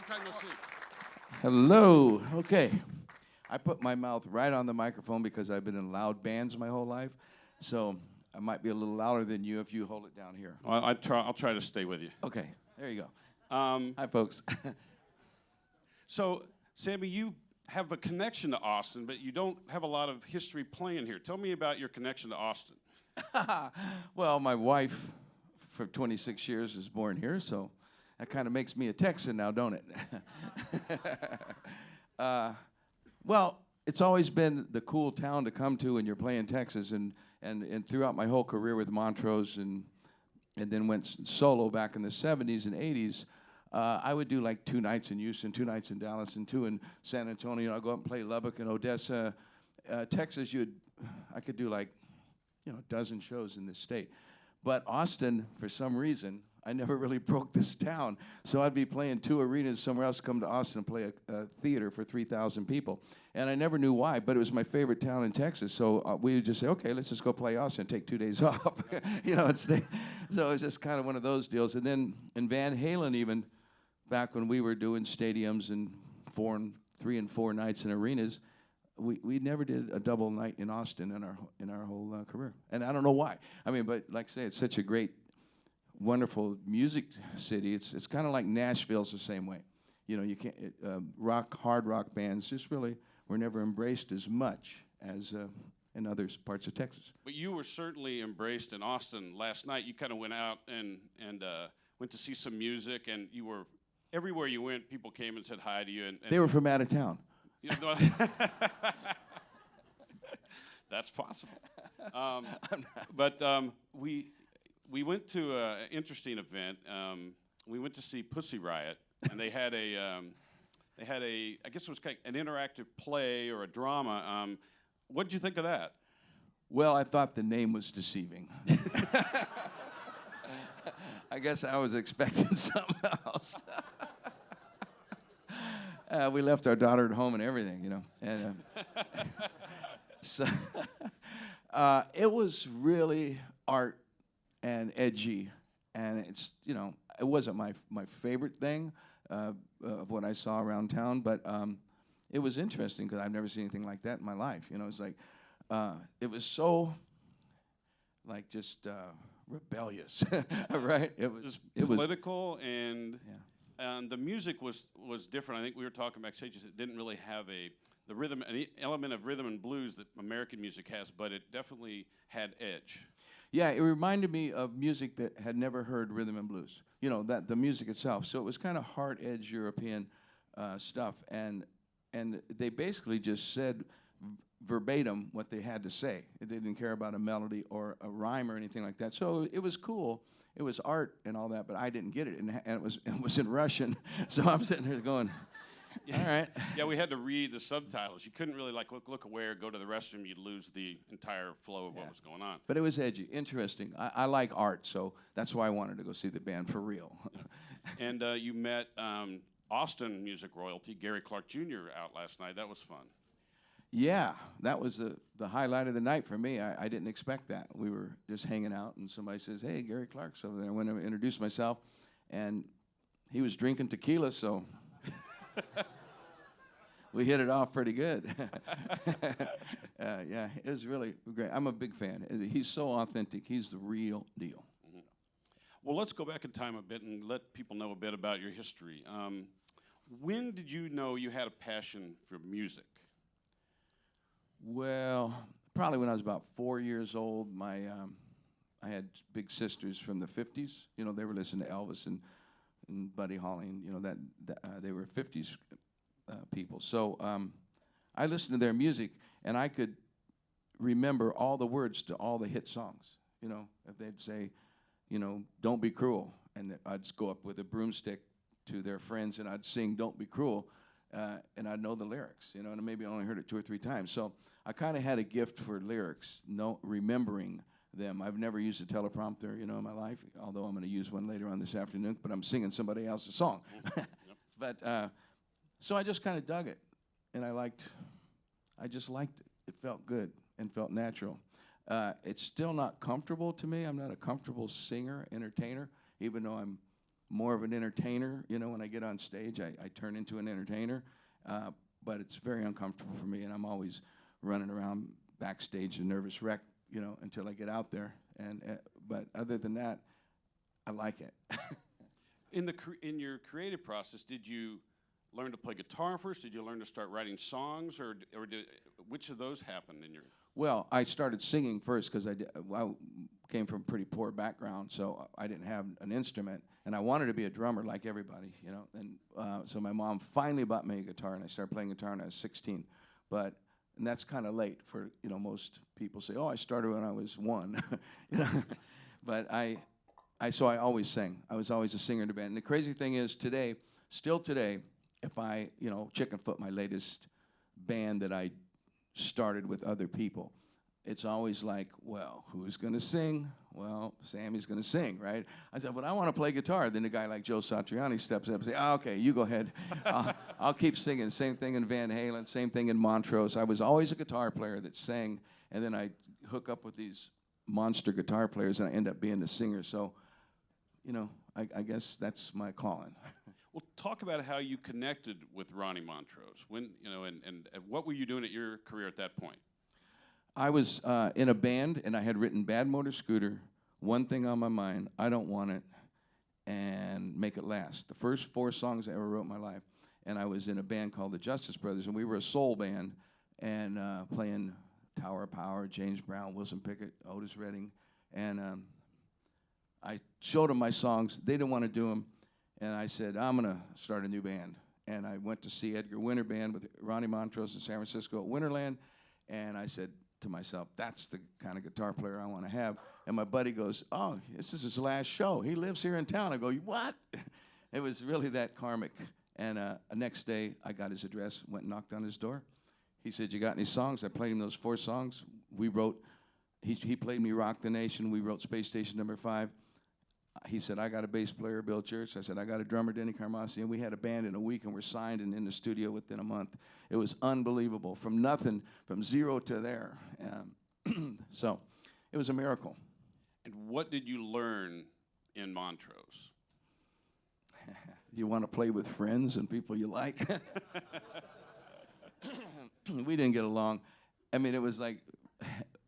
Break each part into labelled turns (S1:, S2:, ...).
S1: time no see.
S2: Hello. Okay. I put my mouth right on the microphone because I've been in loud bands my whole life. So I might be a little louder than you if you hold it down here.
S1: Well, I'll try to stay with you.
S2: Okay. There you go. Hi, folks.
S1: So, Sammy, you have a connection to Austin, but you don't have a lot of history playing here. Tell me about your connection to Austin.
S2: Well, my wife for 26 years was born here, so that kind of makes me a Texan now, don't it? Well, it's always been the cool town to come to when you're playing Texas, and throughout my whole career with Montrose and then went solo back in the 70s and 80s, I would do like 2 nights in Houston, 2 nights in Dallas, and 2 in San Antonio. I'd go up and play Lubbock and Odessa. Texas, I could do like, a dozen shows in this state. But Austin, for some reason, I never really broke this town. So I'd be playing 2 arenas somewhere else, come to Austin and play a theater for 3,000 people. And I never knew why, but it was my favorite town in Texas. So we would just say, okay, let's just go play Austin and take 2 days off. So it was just kind of one of those deals. And then in Van Halen, even back when we were doing stadiums and 3 and 4 nights in arenas, we never did a double night in Austin in our whole career. And I don't know why. I mean, but like I say, it's such a great, wonderful music city. It's kind of like Nashville's the same way. You can't hard rock bands just really were never embraced as much as in other parts of Texas.
S1: But you were certainly embraced in Austin last night. You kind of went out and went to see some music, and you were everywhere you went. People came and said hi to you. And
S2: they were from out of town.
S1: That's possible. But we went to an interesting event. We went to see Pussy Riot, and they had a I guess it was kind of an interactive play or a drama. What did you think of that?
S2: Well, I thought the name was deceiving. I guess I was expecting something else. We left our daughter at home and everything, and so it was really art and edgy, and it's it wasn't my favorite thing of what I saw around town, but it was interesting because I've never seen anything like that in my life. It's like it was so like just rebellious, right?
S1: It was political and. Yeah. And the music was different. I think we were talking backstage. It didn't really have the rhythm, an element of rhythm and blues that American music has, but it definitely had edge.
S2: Yeah, it reminded me of music that had never heard rhythm and blues. That the music itself. So it was kind of hard edge European stuff, and they basically just said verbatim what they had to say. They didn't care about a melody or a rhyme or anything like that. So it was cool. It was art and all that, but I didn't get it, and it was in Russian. So I'm sitting here going, all right.
S1: Yeah, we had to read the subtitles. You couldn't really look away or go to the restroom. You'd lose the entire flow of what was going on.
S2: But it was edgy, interesting. I like art, so that's why I wanted to go see the band for real.
S1: And you met Austin music royalty Gary Clark Jr. out last night. That was fun.
S2: Yeah, that was the highlight of the night for me. I didn't expect that. We were just hanging out, and somebody says, hey, Gary Clark's over there. I went to introduce myself, and he was drinking tequila, so we hit it off pretty good. Yeah, it was really great. I'm a big fan. He's so authentic. He's the real deal.
S1: Mm-hmm. Well, let's go back in time a bit and let people know a bit about your history. When did you know you had a passion for music?
S2: Well, probably when I was about 4 years old. I had big sisters from the 50s. They were listening to Elvis and Buddy Holly, and they were 50s people. So I listened to their music, and I could remember all the words to all the hit songs. If they'd say, "Don't be cruel," and I'd just go up with a broomstick to their friends, and I'd sing "Don't be cruel." And I'd know the lyrics, and maybe I only heard it 2 or 3 times. So I kind of had a gift for lyrics, remembering them. I've never used a teleprompter, in my life, although I'm going to use one later on this afternoon, but I'm singing somebody else's song. But so I just kind of dug it, and I just liked it. It felt good and felt natural. It's still not comfortable to me. I'm not a comfortable singer, entertainer, even though I'm more of an entertainer. You know, when I get on stage, I turn into an entertainer. But it's very uncomfortable for me, and I'm always running around backstage, a nervous wreck, you know, until I get out there. But other than that, I like it.
S1: In your creative process, did you learn to play guitar first? Did you learn to start writing songs, or which of those happened in your?
S2: Well, I started singing first because I came from a pretty poor background, so I didn't have an instrument, and I wanted to be a drummer like everybody, you know. And so my mom finally bought me a guitar, and I started playing guitar when I was 16. And that's kind of late for, you know, most people say, oh, I started when I was 1. You know? But so I always sang. I was always a singer in the band. And the crazy thing is today, still today, if I, you know, Chickenfoot, my latest band that I started with other people, it's always like, well, who's going to sing? Well, Sammy's going to sing, right? I said, but I want to play guitar. Then the guy like Joe Satriani steps up and says, oh, okay, you go ahead. I'll keep singing. Same thing in Van Halen, same thing in Montrose. I was always a guitar player that sang, and then I hook up with these monster guitar players, and I end up being the singer. So, you know, I guess that's my calling.
S1: Well, talk about how you connected with Ronnie Montrose. When, you know, and what were you doing at your career at that point?
S2: I was in a band, and I had written Bad Motor Scooter, One Thing on My Mind, I Don't Want It, and Make It Last. The first 4 songs I ever wrote in my life. And I was in a band called the Justice Brothers, and we were a soul band, and playing Tower of Power, James Brown, Wilson Pickett, Otis Redding. And I showed them my songs. They didn't want to do them. And I said, I'm going to start a new band. And I went to see Edgar Winter Band with Ronnie Montrose in San Francisco at Winterland. And I said to myself, that's the kind of guitar player I want to have. And my buddy goes, oh, this is his last show. He lives here in town. I go, what? It was really that karmic. And the next day, I got his address, went and knocked on his door. He said, you got any songs? I played him those 4 songs. We wrote, he played me Rock the Nation. We wrote Space Station No. 5. He said, I got a bass player, Bill Church. I said, I got a drummer, Denny Carmassi. And we had a band in a week, and we're signed and in the studio within a month. It was unbelievable. From nothing, from 0 to there. So it was a miracle.
S1: And what did you learn in Montrose?
S2: You want to play with friends and people you like? We didn't get along. I mean, it was like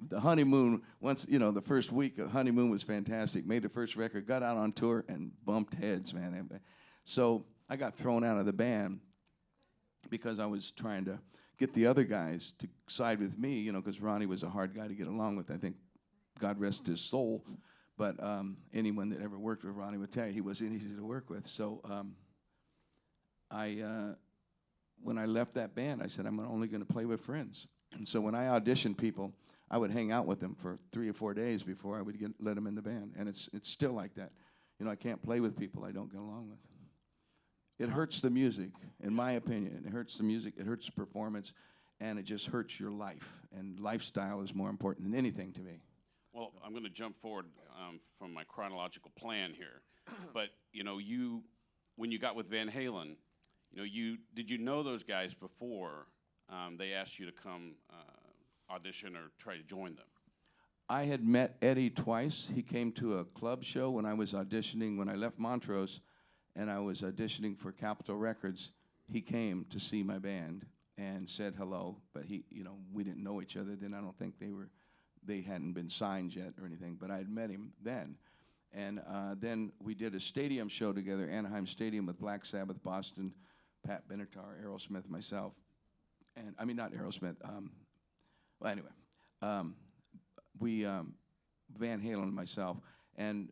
S2: the honeymoon. Once, you know, the first week of honeymoon was fantastic. Made the first record, got out on tour, and bumped heads, man. So I got thrown out of the band because I was trying to get the other guys to side with me, you know, because Ronnie was a hard guy to get along with. I think, God rest his soul. But anyone that ever worked with Ronnie would tell you he wasn't easy to work with. So when I left that band, I said, I'm only going to play with friends. And so when I auditioned people, I would hang out with them for 3 or 4 days before I would let them in the band. And it's still like that. You know, I can't play with people I don't get along with. It hurts the music, in my opinion. It hurts the music, it hurts the performance, and it just hurts your life. And lifestyle is more important than anything to me.
S1: Well, I'm going to jump forward from my chronological plan here. But, you know, when you got with Van Halen, you know, did you know those guys before they asked you to come audition or try to join them?
S2: I had met Eddie twice. He came to a club show when I was auditioning, when I left Montrose, and I was auditioning for Capitol Records. He came to see my band and said hello, but you know, we didn't know each other then. I don't think they hadn't been signed yet or anything, but I had met him then. And then we did a stadium show together, Anaheim Stadium, with Black Sabbath, Boston, Pat Benatar, Aerosmith, myself. And I mean, not Aerosmith. Well, anyway, Van Halen and myself. And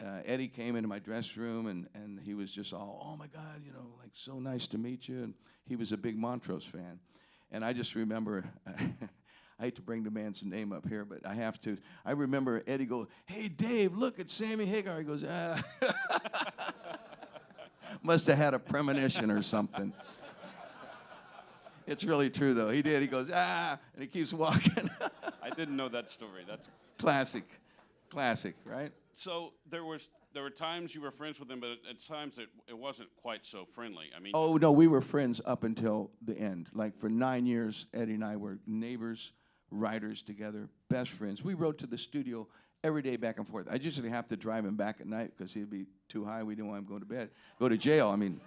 S2: Eddie came into my dressing room, and he was just all, oh, my God, you know, like, so nice to meet you. And he was a big Montrose fan. And I just remember, I hate to bring the man's name up here, but I have to. I remember Eddie go, hey, Dave, look at Sammy Hagar. He goes, ah. Must have had a premonition or something. It's really true, though. He did. He goes, ah, and he keeps walking.
S1: I didn't know that story. That's
S2: classic, right?
S1: So there were times you were friends with him, but at times it wasn't quite so friendly. I mean,
S2: oh no, we were friends up until the end. Like for 9 years, Eddie and I were neighbors. writers together, best friends. We rode to the studio every day back and forth. I usually have to drive him back at night because he'd be too high. We didn't want him going to bed, go to jail. I mean,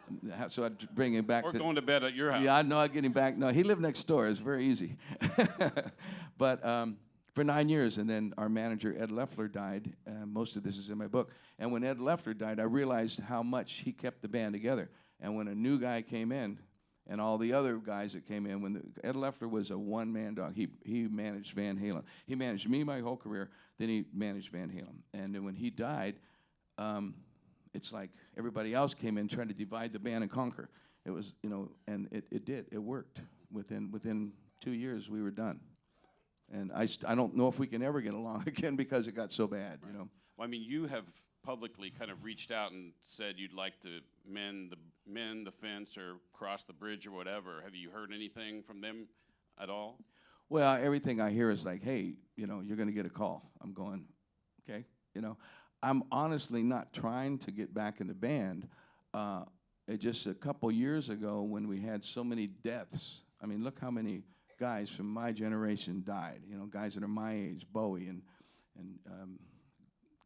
S2: so I'd bring him back.
S1: Or going to bed at your house.
S2: Yeah, I know. I'd get him back. No, he lived next door. It's very easy. But for 9 years, and then our manager, Ed Leffler, died. Most of this is in my book. And when Ed Leffler died, I realized how much he kept the band together. And when a new guy came in, and all the other guys that came in, Ed Leffler was a one-man dog. He managed Van Halen. He managed me my whole career. Then he managed Van Halen. And then when he died, it's like everybody else came in trying to divide the band and conquer. It was, and it did. It worked. Within 2 years, we were done. And I don't know if we can ever get along again because it got so bad,
S1: Well, I mean, you have publicly kind of reached out and said you'd like to mend the fence or cross the bridge or whatever. Have you heard anything from them at all?
S2: Well, everything I hear is like, hey, you're going to get a call. I'm going, okay. I'm honestly not trying to get back in the band. Just a couple years ago when we had so many deaths, I mean, look how many guys from my generation died, guys that are my age, Bowie and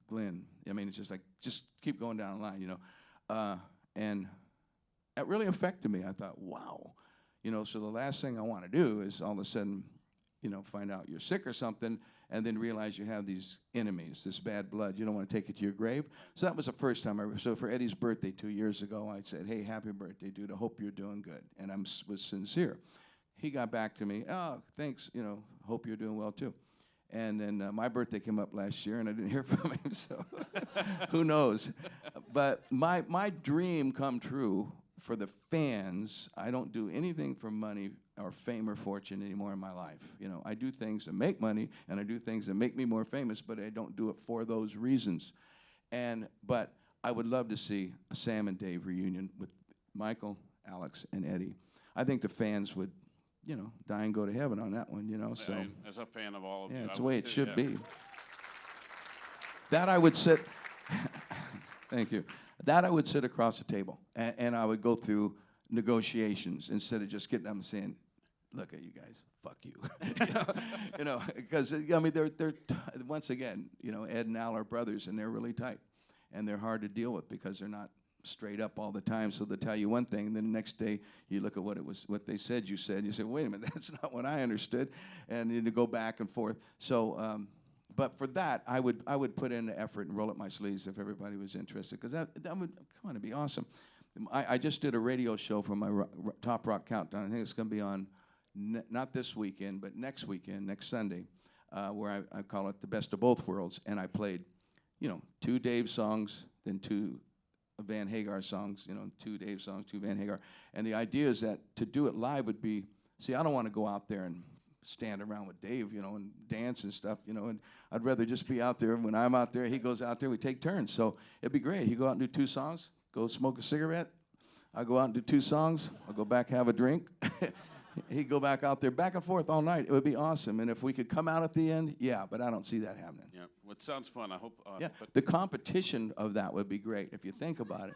S2: Glenn. I mean, it's just like, just keep going down the line, and that really affected me. I thought, wow, so the last thing I want to do is all of a sudden, find out you're sick or something, and then realize you have these enemies, this bad blood. You don't want to take it to your grave. So that was the first time so for Eddie's birthday 2 years ago, I said, hey, happy birthday, dude. I hope you're doing good. And I was sincere. He got back to me, oh, thanks, hope you're doing well too. And then my birthday came up last year, and I didn't hear from him, so who knows. But my dream come true for the fans. I don't do anything for money or fame or fortune anymore in my life. I do things that make money, and I do things that make me more famous, but I don't do it for those reasons. But I would love to see a Sam and Dave reunion with Michael, Alex, and Eddie. I think the fans would, die and go to heaven on that one, so.
S1: As a fan of all of you.
S2: Yeah, it's the way it should
S1: yeah.
S2: be. That I would sit, thank you. That I would sit across the table, and I would go through negotiations instead of just getting up and saying, look at you guys, fuck you. Because, I mean, they're once again, Ed and Al are brothers, and they're really tight. And they're hard to deal with because they're not straight up all the time, so they'll tell you one thing, and then the next day you look at what they said, you say, wait a minute, that's not what I understood, and you go back and forth. So, but for that, I would put in the effort and roll up my sleeves if everybody was interested, because that would, come on, it'd be awesome. I just did a radio show for my Top Rock Countdown. I think it's going to be on not this weekend, but next weekend, next Sunday, where I call it the best of both worlds, and I played, 2 Dave songs, then 2 Van Hagar songs, 2 Dave songs, 2 Van Hagar. And the idea is that to do it live would be, I don't want to go out there and stand around with Dave, and dance and stuff, and I'd rather just be out there. When I'm out there, he goes out there, we take turns. So it'd be great. He'd go out and do 2 songs, go smoke a cigarette. I'll go out and do 2 songs. I'll go back, have a drink. He'd go back out there, back and forth all night. It would be awesome. And if we could come out at the end, yeah, but I don't see that happening.
S1: Yeah, well, it sounds fun. I hope.
S2: Yeah, the competition of that would be great if you think about it.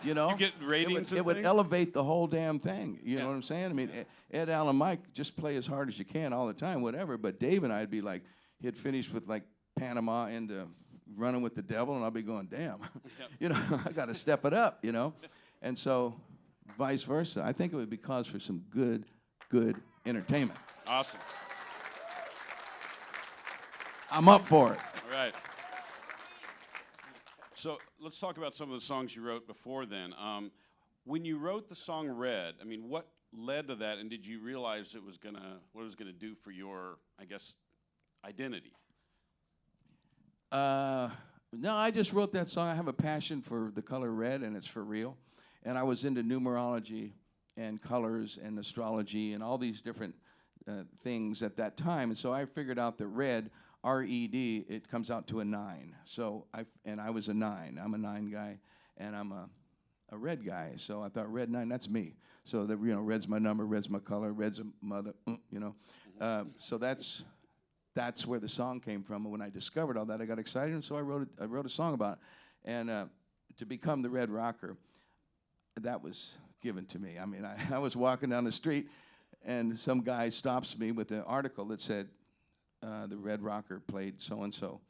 S1: You get ratings.
S2: It would elevate the whole damn thing. You know what I'm saying? I mean, Ed, Al, and Mike just play as hard as you can all the time, whatever. But Dave and I'd be like, he'd finish with like Panama into Running with the Devil, and I'll be going, damn, I got to step it up, And so, vice versa. I think it would be cause for some good entertainment.
S1: Awesome.
S2: I'm up for it.
S1: All right. So let's talk about some of the songs you wrote before then. When you wrote the song "Red," I mean, what led to that, and did you realize what it was gonna do for your, I guess, identity?
S2: No, I just wrote that song. I have a passion for the color red, and it's for real. And I was into numerology and colors and astrology and all these different things at that time. And so I figured out that red, R-E-D, it comes out to a 9. So I was a 9. I'm a 9 guy, and I'm a red guy. So I thought red 9, that's me. So that red's my number, red's my color, red's a mother, So that's where the song came from. And when I discovered all that, I got excited, and so I wrote a song about it. And to become the Red Rocker, that was given to me. I mean, I was walking down the street, And some guy stops me with an article that said the Red Rocker played so-and-so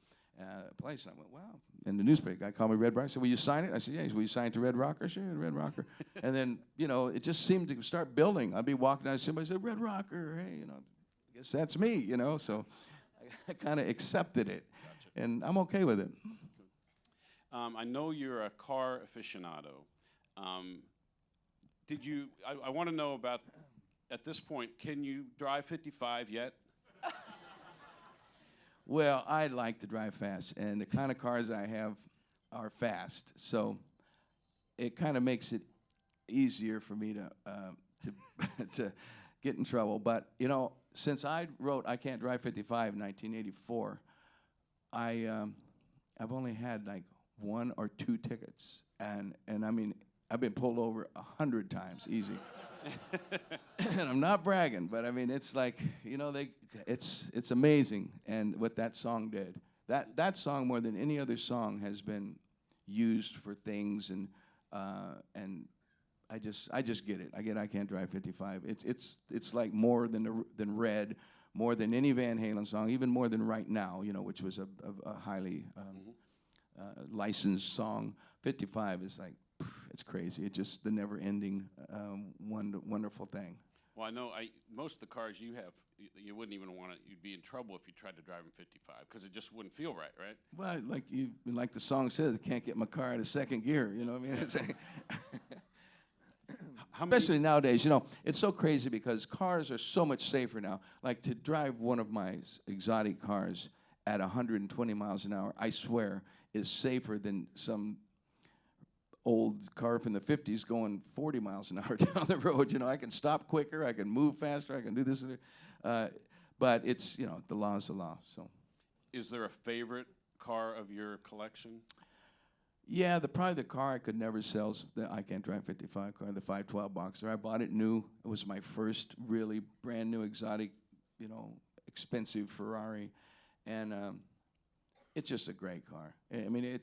S2: place. And I went, wow. In the newspaper, guy called me Red Rocker. I said, will you sign it? I said, yeah. He said, will you sign it to Red Rocker? Sure, Red Rocker. And then, it just seemed to start building. I'd be walking down, somebody said, Red Rocker, hey, I guess that's me, So I kind of accepted it. Gotcha. And I'm okay with it.
S1: I know you're a car aficionado. I want to know about, at this point, can you drive 55 yet?
S2: Well, I like to drive fast, and the kind of cars I have are fast, so it kind of makes it easier for me to to get in trouble. But since I wrote "I Can't Drive 55" in 1984, I've only had like 1 or 2 tickets, and I mean I've been pulled over 100 times, easy. And I'm not bragging, but I mean it's like it's amazing, and what that song did. That song more than any other song has been used for things, and I just get it. I Can't Drive 55. It's like more than Red, more than any Van Halen song, even more than Right Now, which was a highly licensed song. 55 is like. It's crazy. It's just the never-ending, wonderful thing.
S1: Well, I know most of the cars you have, you wouldn't even want to. You'd be in trouble if you tried to drive them 55 because it just wouldn't feel right, right?
S2: Well, like the song says, I can't get my car out of second gear. You know what I mean? It's like especially nowadays, it's so crazy because cars are so much safer now. Like to drive one of my exotic cars at 120 miles an hour, I swear, is safer than some old car from the 50s going 40 miles an hour down the road. I can stop quicker, I can move faster, I can do this. But it's, the law is the law. So,
S1: is there a favorite car of your collection?
S2: Yeah, probably the car I could never sell is the I Can't Drive 55 car, the 512 Boxer. I bought it new. It was my first really brand new exotic, expensive Ferrari. And it's just a great car. I mean,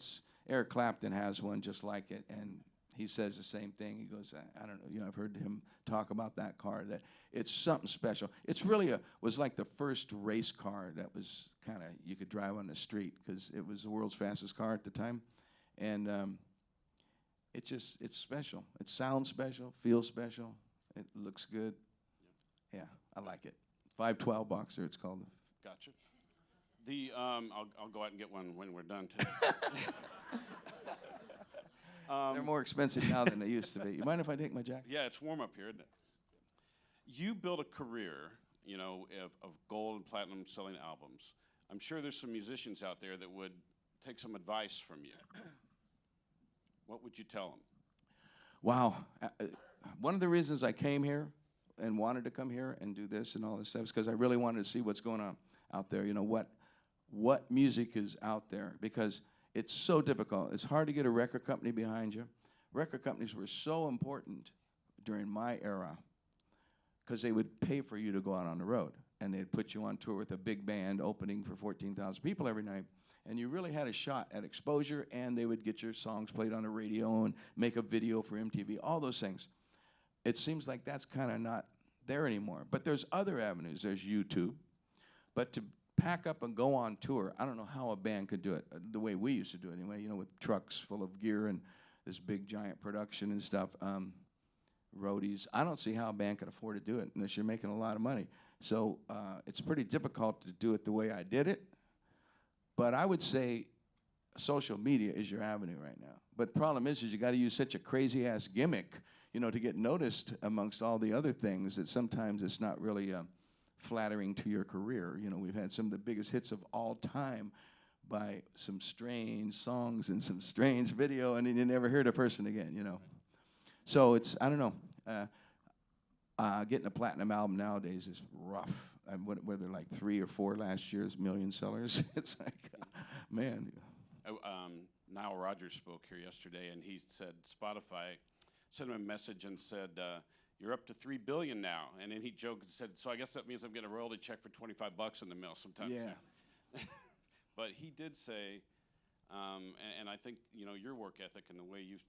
S2: Eric Clapton has one just like it, and he says the same thing. He goes, I don't know, I've heard him talk about that car, that it's something special. It's really was like the first race car that was kind of, you could drive on the street because it was the world's fastest car at the time. And it's special. It sounds special, feels special, it looks good. Yeah, I like it. 512 Boxer, it's called.
S1: Gotcha. I'll go out and get one when we're done too.
S2: They're more expensive now than they used to be. You mind if I take my jacket?
S1: Yeah, it's warm up here, isn't it? You built a career, of gold and platinum selling albums. I'm sure there's some musicians out there that would take some advice from you. What would you tell them? Wow.
S2: One of the reasons I came here and wanted to come here and do this and all this stuff is because I really wanted to see what's going on out there. What music is out there, because it's so difficult. It's hard to get a record company behind you. Record companies were so important during my era because they would pay for you to go out on the road, and they'd put you on tour with a big band opening for 14,000 people every night, and you really had a shot at exposure, and they would get your songs played on the radio and make a video for MTV, all those things. It seems like that's kind of not there anymore. But there's other avenues. There's YouTube. But to pack up and go on tour, I don't know how a band could do it the way we used to do it anyway, with trucks full of gear and this big giant production and stuff, roadies. I don't see how a band could afford to do it unless you're making a lot of money. So it's pretty difficult to do it the way I did it. But I would say social media is your avenue right now. But the problem is you got to use such a crazy-ass gimmick, to get noticed amongst all the other things that sometimes it's not really flattering to your career. We've had some of the biggest hits of all time by some strange songs and some strange video, and then you never heard a person again, So it's, I don't know. Getting a platinum album nowadays is rough. Whether like 3 or 4 last year's million sellers, it's like, man.
S1: Nile Rodgers spoke here yesterday, and he said Spotify sent him a message and said, you're up to $3 billion now. And then he joked and said, so I guess that means I'm getting a royalty check for $25 in the mail sometimes.
S2: Yeah.
S1: But he did say, and I think, your work ethic and the way you've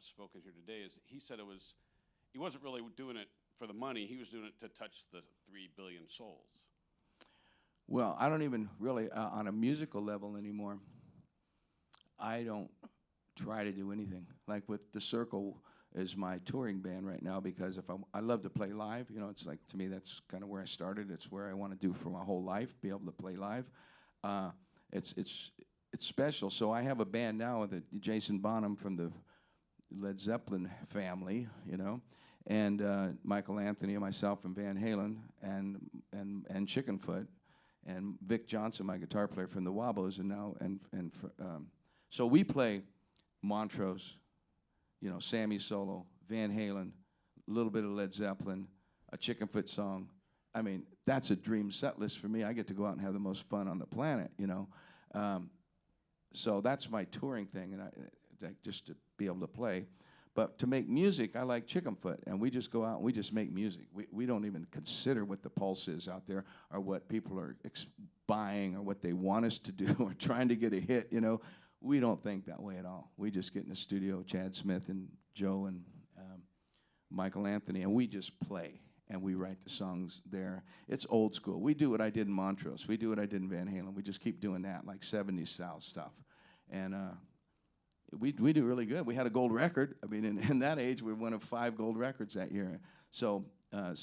S1: spoken here today is, he said he wasn't really doing it for the money. He was doing it to touch the 3 billion souls.
S2: Well, I don't even really, on a musical level anymore, I don't try to do anything. Like with The Circle is my touring band right now, because if I love to play live. You know, it's like, to me, that's kind of where I started. It's where I want to do for my whole life, be able to play live. It's special. So I have a band now with Jason Bonham from the Led Zeppelin family, you know, and Michael Anthony and myself and Van Halen and Chickenfoot, and Vic Johnson, my guitar player from the Wabos, and now so we play Montrose, you know, Sammy solo, Van Halen, a little bit of Led Zeppelin, a Chickenfoot song. I mean, that's a dream set list for me. I get to go out and have the most fun on the planet, you know. So that's my touring thing, and just to be able to play. But to make music, I like Chickenfoot, and we just go out and we just make music. We don't even consider what the pulse is out there, or what people are buying, or what they want us to do, or trying to get a hit, you know. We don't think that way at all. We just get in the studio, Chad Smith and Joe and Michael Anthony, and we just play, and we write the songs there. It's old school. We do what I did in Montrose. We do what I did in Van Halen. We just keep doing that, like 70s style stuff. And we do really good. We had a gold record. I mean, in that age, we were one of 5 gold records that year. So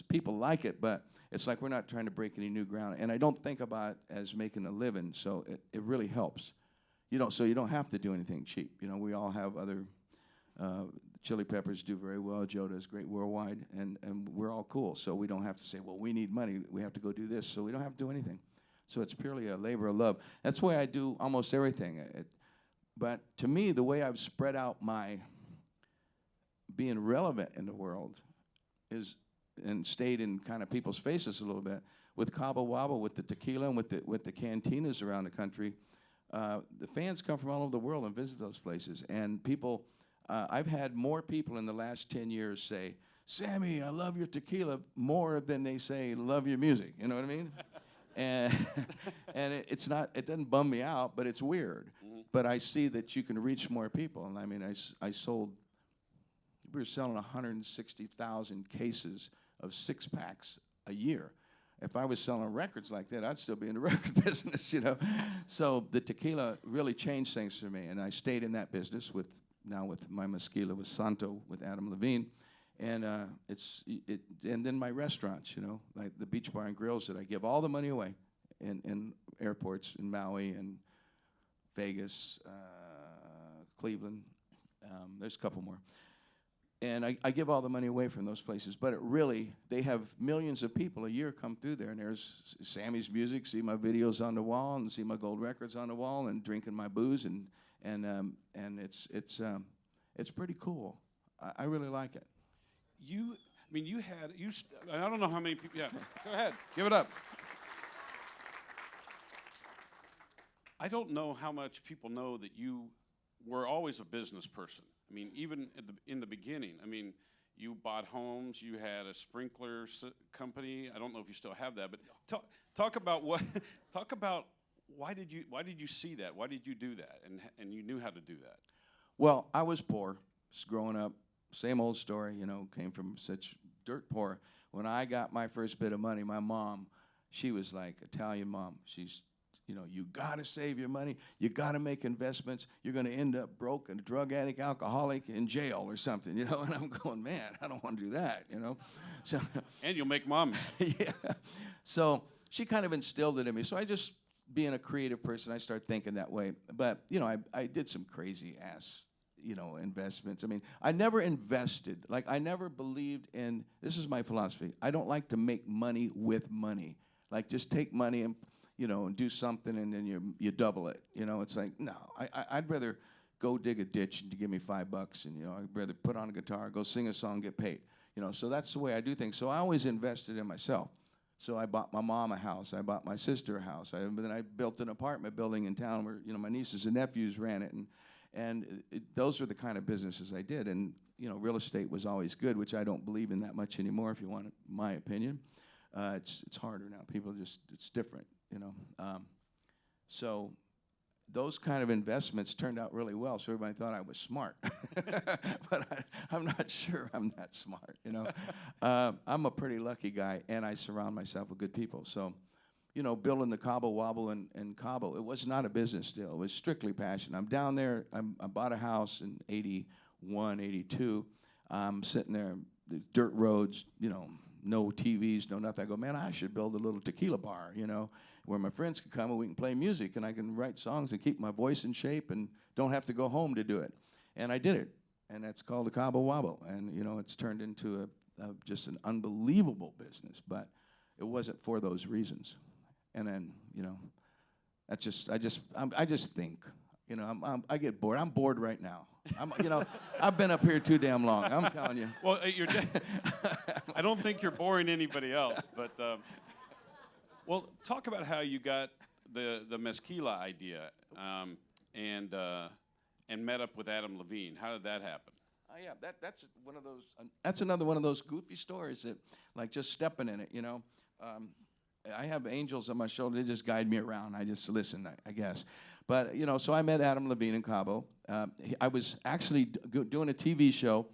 S2: people like it, but it's like we're not trying to break any new ground. And I don't think about it as making a living, so it really helps. So you don't have to do anything cheap. You know, we all have other, Chili Peppers do very well, Joe does great worldwide, and we're all cool. So we don't have to say, well, we need money, we have to go do this. So we don't have to do anything. So it's purely a labor of love. That's the way I do almost everything. But to me, the way I've spread out my being relevant in the world is, and stayed in kind of people's faces a little bit, with Cabo Wabo, with the tequila, and with the cantinas around the country. The fans come from all over the world and visit those places. And people, I've had more people in the last 10 years say, Sammy, I love your tequila, more than they say, love your music. You know what I mean? And it doesn't bum me out, but it's weird. Mm-hmm. But I see that you can reach more people. And I mean, we were selling 160,000 cases of 6-packs a year. If I was selling records like that, I'd still be in the record business, you know. So the tequila really changed things for me, and I stayed in that business with my Mesquila with Santo, with Adam Levine, and and then my restaurants, you know, like the Beach Bar and Grills, that I give all the money away in airports in Maui and Vegas, Cleveland. There's a couple more. And I give all the money away from those places, but they have millions of people a year come through there, and there's Sammy's music, see my videos on the wall, and see my gold records on the wall, and drinking my booze, and it's pretty cool. I really like it.
S1: I don't know how many people. Yeah, go ahead, give it up. I don't know how much people know that you were always a business person. I mean, even in the beginning, I mean, you bought homes, you had a sprinkler company. I don't know if you still have that, but talk about why did you see that? Why did you do that? And you knew how to do that.
S2: Well, I was poor, just growing up. Same old story, you know, came from such dirt poor. When I got my first bit of money, my mom, she was like Italian mom. She's, you know, you got to save your money. You got to make investments. You're going to end up broke and a drug addict, alcoholic, in jail or something, you know. And I'm going, man, I don't want to do that, you know. So
S1: and you'll make mom mad.
S2: Yeah. So she kind of instilled it in me. So I just, being a creative person, I started thinking that way. But, you know, I did some crazy ass, you know, investments. I mean, I never invested. Like, I never believed in, this is my philosophy, I don't like to make money with money. Like, just take money and, you know, and do something, and then you double it. You know, it's like, no, I'd rather go dig a ditch and to give me $5, and, you know, I'd rather put on a guitar, go sing a song, get paid. You know, so that's the way I do things. So I always invested in myself. So I bought my mom a house. I bought my sister a house. Then I built an apartment building in town where, you know, my nieces and nephews ran it, and those are the kind of businesses I did. And, you know, real estate was always good, which I don't believe in that much anymore, if you want my opinion. It's harder now. People just, it's different, you know. So those kind of investments turned out really well, so everybody thought I was smart. But I'm not sure I'm that smart, you know. I'm a pretty lucky guy, and I surround myself with good people. So, you know, building the Cabo Wabo in Cabo, it was not a business deal. It was strictly passion. I'm down there. I bought a house in 81, 82. I'm sitting there, the dirt roads, you know, no TVs, no nothing. I go, man, I should build a little tequila bar, you know, where my friends can come and we can play music and I can write songs and keep my voice in shape and don't have to go home to do it. And I did it. And that's called the Cabo Wabo. And, you know, it's turned into just an unbelievable business. But it wasn't for those reasons. And then, you know, I just think, you know, I get bored. I'm bored right now. You know, I've been up here too damn long. I'm telling you.
S1: Well, I don't think you're boring anybody else, but well, talk about how you got the Mezquila idea and met up with Adam Levine. How did that happen?
S2: Yeah, that's one of those. That's another one of those goofy stories that, like, just stepping in it. You know, I have angels on my shoulder. They just guide me around. I just listen, I guess. But, you know, so I met Adam Levine in Cabo. I was actually doing a TV show,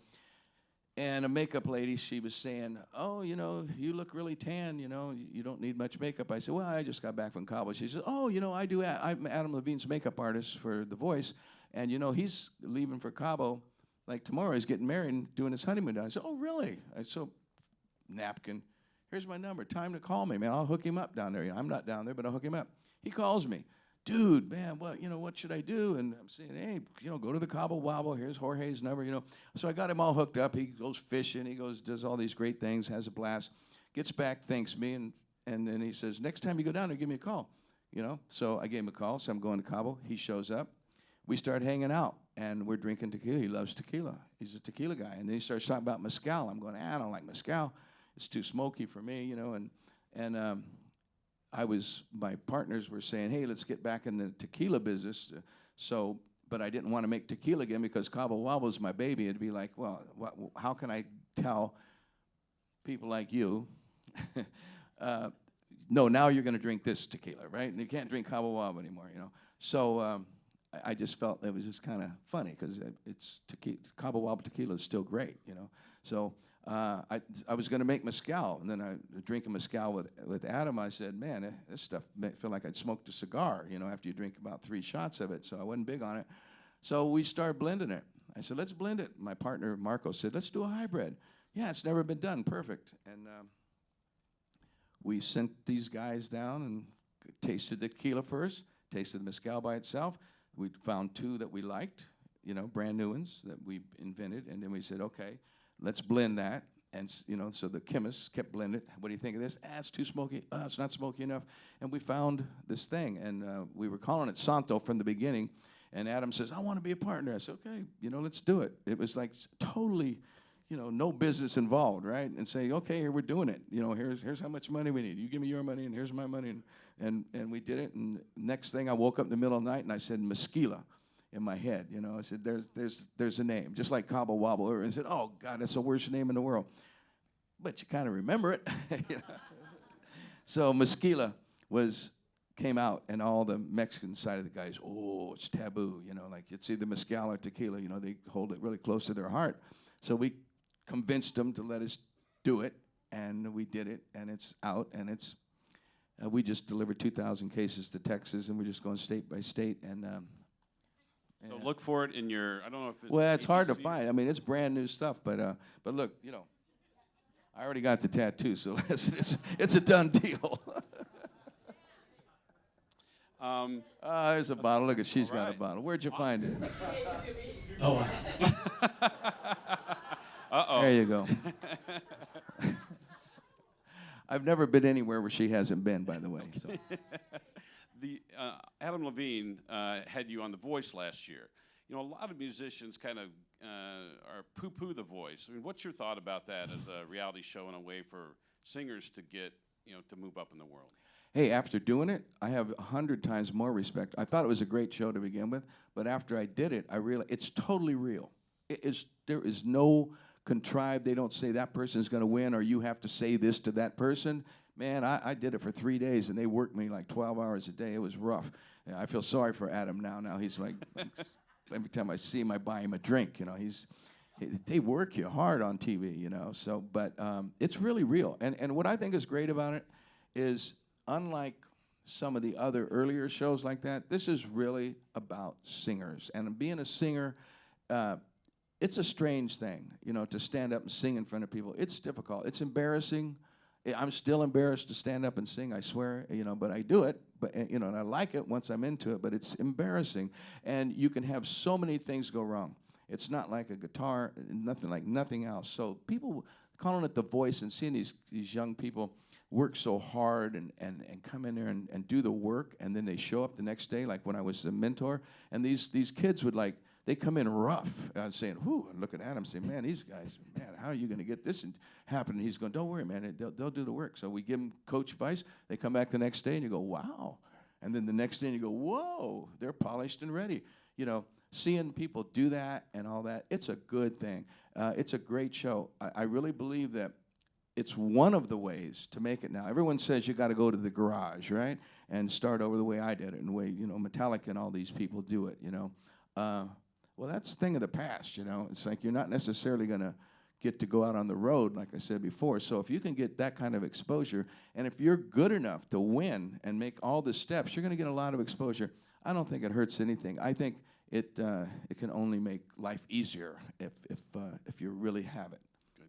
S2: and a makeup lady, she was saying, oh, you know, you look really tan, you know, you don't need much makeup. I said, well, I just got back from Cabo. She said, oh, you know, I'm Adam Levine's makeup artist for The Voice, and, you know, he's leaving for Cabo, like tomorrow. He's getting married and doing his honeymoon down. I said, oh, really? I said, so, napkin, here's my number. Time to call me, man. I'll hook him up down there. You know, I'm not down there, but I'll hook him up. He calls me. Dude, man, what should I do? And I'm saying, hey, you know, go to the Cabo Wabo. Here's Jorge's number, you know. So I got him all hooked up. He goes fishing. He does all these great things, has a blast. Gets back, thanks me, and then he says, next time you go down there, give me a call, you know. So I gave him a call. So I'm going to Cabo. He shows up. We start hanging out, and we're drinking tequila. He loves tequila. He's a tequila guy. And then he starts talking about mezcal. I'm going, I don't like mezcal. It's too smoky for me, you know, and my partners were saying, hey, let's get back in the tequila business. But I didn't want to make tequila again because Cabo Wabo is my baby. It'd be like, well, how can I tell people like you, no, now you're going to drink this tequila, right? And you can't drink Cabo Wabo anymore, you know. So I just felt it was just kind of funny because Cabo Wabo tequila is still great, you know. So I was going to make mezcal, and then I drinking mezcal with Adam. I said, man, this stuff feel like I'd smoked a cigar, you know, after you drink about 3 shots of it. So I wasn't big on it. So we started blending it. I said, let's blend it. My partner, Marco, said, let's do a hybrid. Yeah, it's never been done. Perfect. And we sent these guys down and tasted the tequila first, tasted the mezcal by itself. We found 2 that we liked, you know, brand new ones that we invented. And then we said, okay, let's blend that. And, you know, so the chemists kept blending it. What do you think of this? It's too smoky. It's not smoky enough. And we found this thing. And we were calling it Santo from the beginning. And Adam says, I want to be a partner. I said, okay, you know, let's do it. It was like totally, you know, no business involved, right? And say, okay, here, we're doing it. You know, here's how much money we need. You give me your money, and here's my money. And we did it. And next thing, I woke up in the middle of the night, and I said, Mezquila. In my head, you know, I said, there's a name, just like Cabo Wabo. And I said, oh, God, that's the worst name in the world. But you kind of remember it. You know? So Mezquila came out, and all the Mexican side of the guys, oh, it's taboo, you know, like it's either mezcal or tequila, you know, they hold it really close to their heart. So we convinced them to let us do it, and we did it, and it's out, and it's, we just delivered 2,000 cases to Texas, and we're just going state by state, and
S1: so look for it in your, I don't know if it's...
S2: Well, it's hard to find. I mean, it's brand new stuff, but look, you know, I already got the tattoo, so it's a done deal. There's a bottle. Look, she's got a bottle. Where'd you find it? Oh. Uh-oh. There you go. I've never been anywhere where she hasn't been, by the way. So.
S1: Adam Levine had you on The Voice last year. You know, a lot of musicians kind of are poo-poo The Voice. I mean, what's your thought about that as a reality show and a way for singers to get, you know, to move up in the world?
S2: Hey, after doing it, I have 100 times more respect. I thought it was a great show to begin with, but after I did it, I realized it's totally real. There is no contrived. They don't say that person is going to win or you have to say this to that person. Man, I did it for 3 days, and they worked me like 12 hours a day. It was rough. Yeah, I feel sorry for Adam now. Now he's like, every time I see him, I buy him a drink. You know, they work you hard on TV, you know. So, but it's really real. And what I think is great about it is, unlike some of the other earlier shows like that, this is really about singers. And being a singer, it's a strange thing, you know, to stand up and sing in front of people. It's difficult. It's embarrassing. I'm still embarrassed to stand up and sing, I swear, you know, but I do it. But, you know, and I like it once I'm into it, but it's embarrassing. And you can have so many things go wrong. It's not like a guitar, nothing else. So people calling it The Voice and seeing these young people work so hard and come in there and do the work, and then they show up the next day, like when I was a mentor, and these kids would they come in rough, saying, whoo, and look at Adam, say, man, these guys, man, how are you going to get this happen? And he's going, don't worry, man, they'll do the work. So we give them coach advice. They come back the next day, and you go, wow. And then the next day, and you go, whoa, they're polished and ready. You know, seeing people do that and all that, it's a good thing. It's a great show. I really believe that it's one of the ways to make it now. Everyone says you got to go to the garage, right, and start over the way I did it, and the way, you know, Metallica and all these people do it, you know. Well, that's a thing of the past, you know. It's like you're not necessarily going to get to go out on the road, like I said before. So if you can get that kind of exposure, and if you're good enough to win and make all the steps, you're going to get a lot of exposure. I don't think it hurts anything. I think it can only make life easier if you really have it.
S1: Good.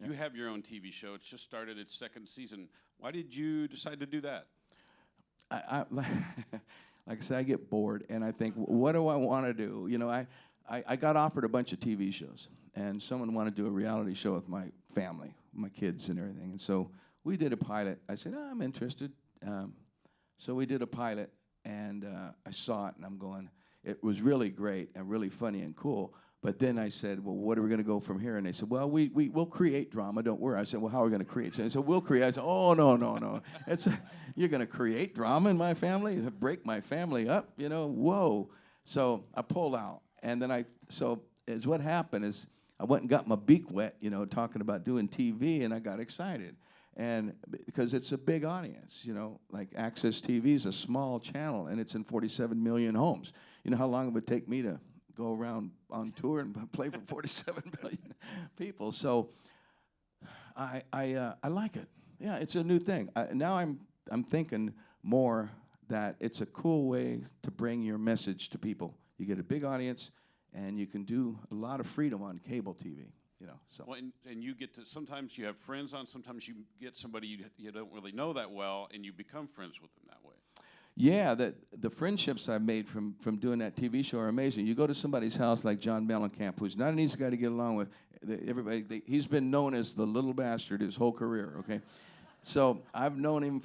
S1: Yeah. You have your own TV show. It's just started its second season. Why did you decide to do that? Like I said, I get bored, and I think, what do I want to do? You know, I got offered a bunch of TV shows, and someone wanted to do a reality show with my family, my kids and everything. And so we did a pilot. I said, oh, I'm interested. So we did a pilot, and I saw it, and I'm going, it was really great and really funny and cool. But then I said, well, what are we going to go from here? And they said, well, we'll create drama, don't worry. I said, well, how are we going to create? So they said, we'll create. I said, oh, no. You're going to create drama in my family? Break my family up? You know, whoa. So I pulled out. And then what happened is I went and got my beak wet, you know, talking about doing TV, and I got excited. And because it's a big audience, you know, like Access TV is a small channel, and it's in 47 million homes. You know how long it would take me to go around on tour and play for 47 million people? So I like it. Yeah, it's a new thing. Now I'm thinking more that it's a cool way to bring your message to people. You get a big audience, and you can do a lot of freedom on cable TV. You know, so. Well, and you get to, sometimes you have friends on, sometimes you get somebody you don't really know that well, and you become friends with them that way.
S2: Yeah, the friendships I've made from doing that TV show are amazing. You go to somebody's house like John Mellencamp, who's not an easy guy to get along with. Everybody, he's been known as the little bastard his whole career, okay? So I've known him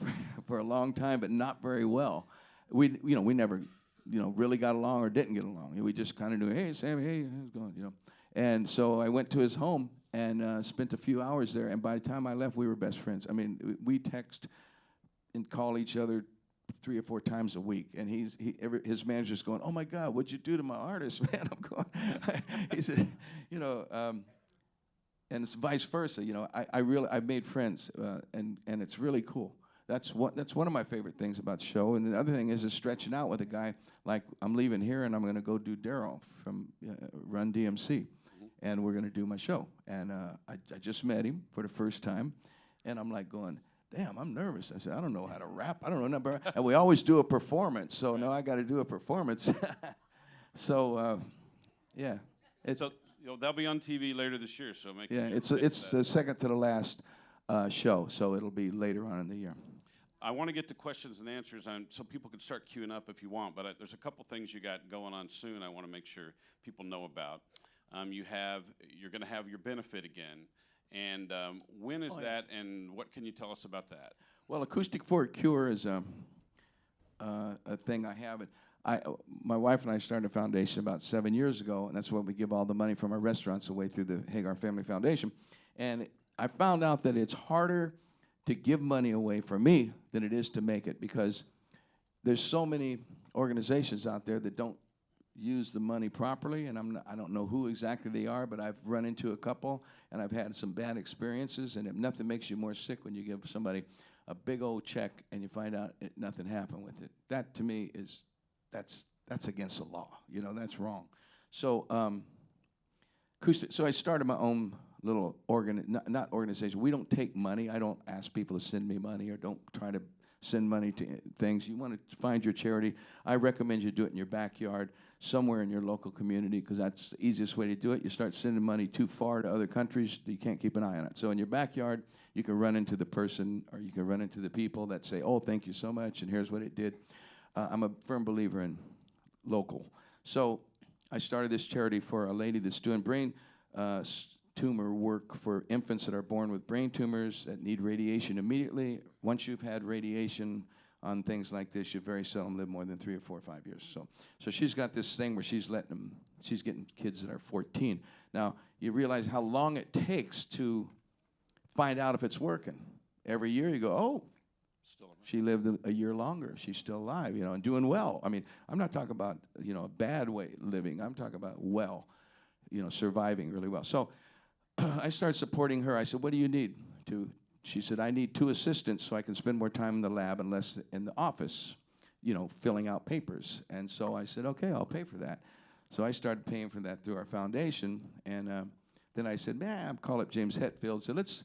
S2: for a long time, but not very well. We never, really got along or didn't get along. We just kind of knew, hey, Sammy, hey, how's it going, you know? And so I went to his home and spent a few hours there, and by the time I left, we were best friends. I mean, we text and call each other 3 or 4 times a week, and his manager's going, oh my God, what'd you do to my artist, man? I'm going, he said, and it's vice versa, I made friends, and it's really cool. That's one of my favorite things about the show. And the other thing is stretching out with a guy like, I'm leaving here and I'm going to go do Daryl from Run DMC, and we're going to do my show. And I just met him for the first time, and I'm like going, damn, I'm nervous. I said, I don't know how to rap. I don't know nothing. And we always do a performance, so now I got to do a performance. So, yeah.
S1: So they'll be on TV later this year. So make
S2: it's the second to the last show, so it'll be later on in the year.
S1: I want to get to questions and answers, so people can start queuing up if you want. But there's a couple things you got going on soon. I want to make sure people know about. You're going to have your benefit again. And when is that, and what can you tell us about that?
S2: Well, Acoustic for a Cure is a thing I have. My wife and I started a foundation about 7 years ago, and that's what we give all the money from our restaurants away through the Hagar Family Foundation. And I found out that it's harder to give money away for me than it is to make it, because there's so many organizations out there that don't use the money properly, and I don't know who exactly they are, but I've run into a couple, and I've had some bad experiences, and if nothing makes you more sick when you give somebody a big old check and you find out nothing happened with it. That to me is, that's against the law. You know, that's wrong. So, so I started my own little not organization. We don't take money. I don't ask people to send me money or don't try to send money to things. You want to find your charity. I recommend you do it in your backyard, somewhere in your local community, because that's the easiest way to do it. You start sending money too far to other countries, you can't keep an eye on it. So in your backyard, you can run into the person or you can run into the people that say, oh, thank you so much, and here's what it did. I'm a firm believer in local. So I started this charity for a lady that's doing brain tumor work for infants that are born with brain tumors that need radiation immediately. Once you've had radiation on things like this, you very seldom live more than 3 or 4 or 5 years. So she's got this thing where she's getting kids that are 14. Now, you realize how long it takes to find out if it's working. Every year you go, oh, she lived a year longer. She's still alive, you know, and doing well. I mean, I'm not talking about, you know, a bad way living. I'm talking about well, you know, surviving really well. So I started supporting her. I said, what do you need? She said, I need 2 assistants so I can spend more time in the lab and less in the office, you know, filling out papers. And so I said, okay, I'll pay for that. So I started paying for that through our foundation. And then I said, man, I'll call up James Hetfield. So let's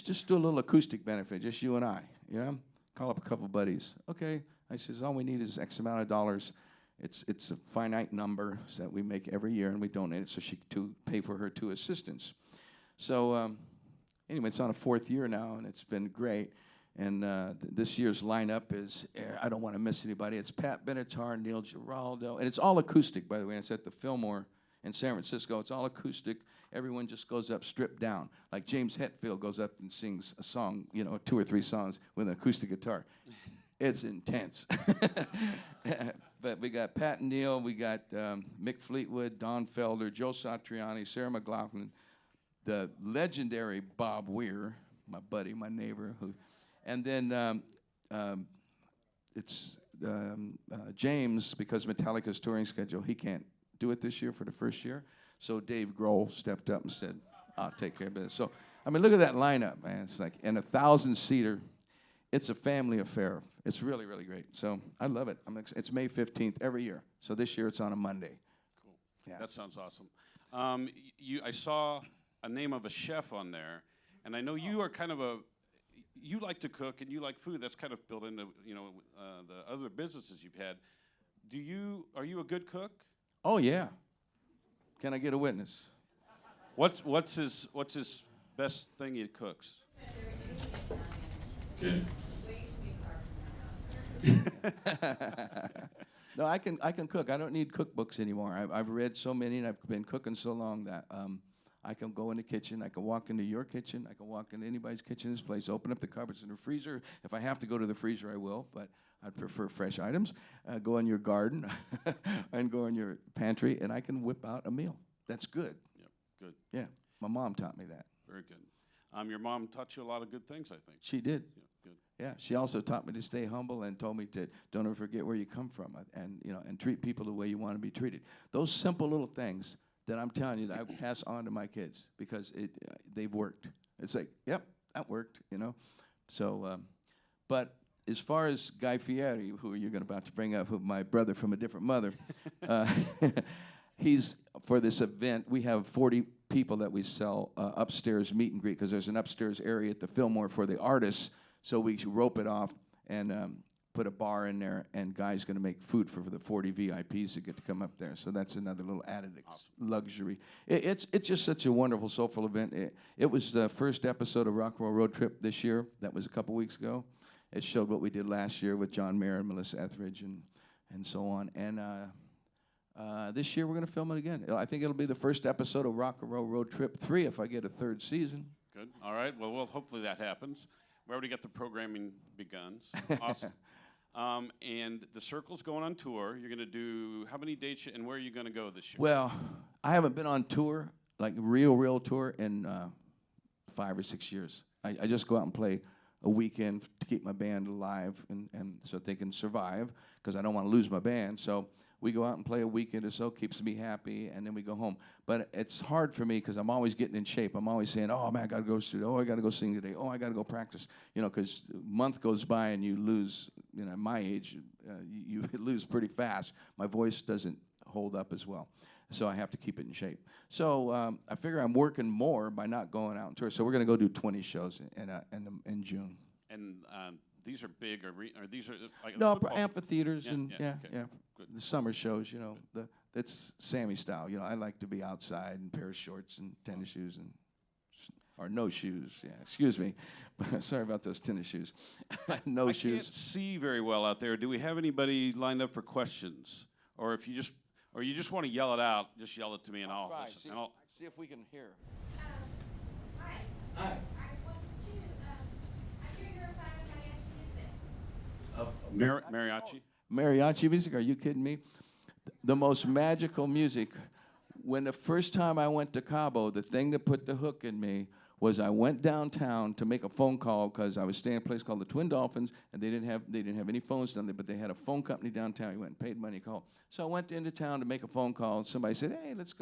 S2: just do a little acoustic benefit, just you and I, you know? Call up a couple buddies. Okay. I says, all we need is X amount of dollars. It's a finite number that we make every year, and we donate it so she to pay for her 2 assistants. So anyway, it's on a 4th year now, and it's been great. And this year's lineup is, I don't want to miss anybody. It's Pat Benatar, Neil Giraldo, and it's all acoustic, by the way. It's at the Fillmore in San Francisco. It's all acoustic. Everyone just goes up stripped down. Like James Hetfield goes up and sings a song, you know, 2 or 3 songs with an acoustic guitar. It's intense. But we got Pat and Neil, we got Mick Fleetwood, Don Felder, Joe Satriani, Sarah McLaughlin, the legendary Bob Weir, my buddy, my neighbor, and then it's James, because Metallica's touring schedule, he can't do it this year for the first year. So Dave Grohl stepped up and said, I'll take care of it. So, I mean, look at that lineup, man. It's like, and 1,000-seater. It's a family affair. It's really, really great. So I love it. It's May 15th every year. So this year it's on a Monday.
S1: Cool. Yeah. That sounds awesome. I saw a name of a chef on there, and I know you are kind of you like to cook and you like food. That's kind of built into, you know, the other businesses you've had. Are you a good cook?
S2: Oh, yeah. Can I get a witness?
S1: What's his best thing he cooks? Good.
S2: No, I can cook. I don't need cookbooks anymore. I've read so many, and I've been cooking so long that I can go in the kitchen. I can walk into your kitchen. I can walk into anybody's kitchen in this place, open up the cupboards in the freezer. If I have to go to the freezer, I will, but I'd prefer fresh items. Go in your garden and go in your pantry, and I can whip out a meal. That's good.
S1: Yep, good.
S2: Yeah, my mom taught me that.
S1: Very good. Your mom taught you a lot of good things, I think.
S2: She did.
S1: Yeah, good.
S2: Yeah, she also taught me to stay humble and told me to don't ever forget where you come from and, you know, and treat people the way you want to be treated. Those simple little things that I'm telling you that I pass on to my kids because they've worked. It's like, yep, that worked, you know. So, but as far as Guy Fieri, who you're about to bring up, who my brother from a different mother, he's, for this event, we have 40 people that we sell upstairs meet and greet, because there's an upstairs area at the Fillmore for the artists, so we rope it off and put a bar in there, and Guy's going to make food for the 40 VIPs that get to come up there. So that's another little added luxury. It's just such a wonderful, soulful event. It was the first episode of Rock and Roll Road Trip this year. That was a couple weeks ago. It showed what we did last year with John Mayer and Melissa Etheridge and so on. And this year we're going to film it again. I think it'll be the first episode of Rock and Roll Road Trip 3 if I get a 3rd season.
S1: Good. All right. Well, hopefully that happens. We already got the programming begun. So awesome. And the Circle's going on tour. You're going to do how many dates and where are you going to go this year?
S2: Well, I haven't been on tour, like real tour, in 5 or 6 years. I just go out and play a weekend to keep my band alive and so that they can survive, because I don't want to lose my band. So we go out and play a weekend or so, keeps me happy, and then we go home. But it's hard for me because I'm always getting in shape. I'm always saying, oh, man, I got to go to the studio. Oh, I got to go sing today. Oh, I got to go practice. You know, because a month goes by and you lose, you know, at my age, you lose pretty fast. My voice doesn't hold up as well. So I have to keep it in shape. So I figure I'm working more by not going out on tour. So we're going to go do 20 shows in June.
S1: And these are big, or these are like
S2: No,
S1: football?
S2: amphitheaters and
S1: okay.
S2: the summer shows. You know, that's Sammy style. You know, I like to be outside in a pair of shorts and tennis shoes or no shoes. Yeah, excuse me. Sorry about those tennis shoes. No shoes.
S1: I can't see very well out there. Do we have anybody lined up for questions, or if you just want to yell it out, just yell it to me and I'll listen.
S2: See if we can hear.
S3: Hi.
S2: Hi.
S3: I want to, I hear you're a fan of mariachi music.
S1: Mariachi?
S2: Mariachi music? Are you kidding me? The most magical music. When the first time I went to Cabo, the thing that put the hook in me was I went downtown to make a phone call because I was staying at a place called the Twin Dolphins, and they didn't have any phones down there, but they had a phone company downtown. You went and paid money to call. So I went into town to make a phone call, and somebody said, hey, let's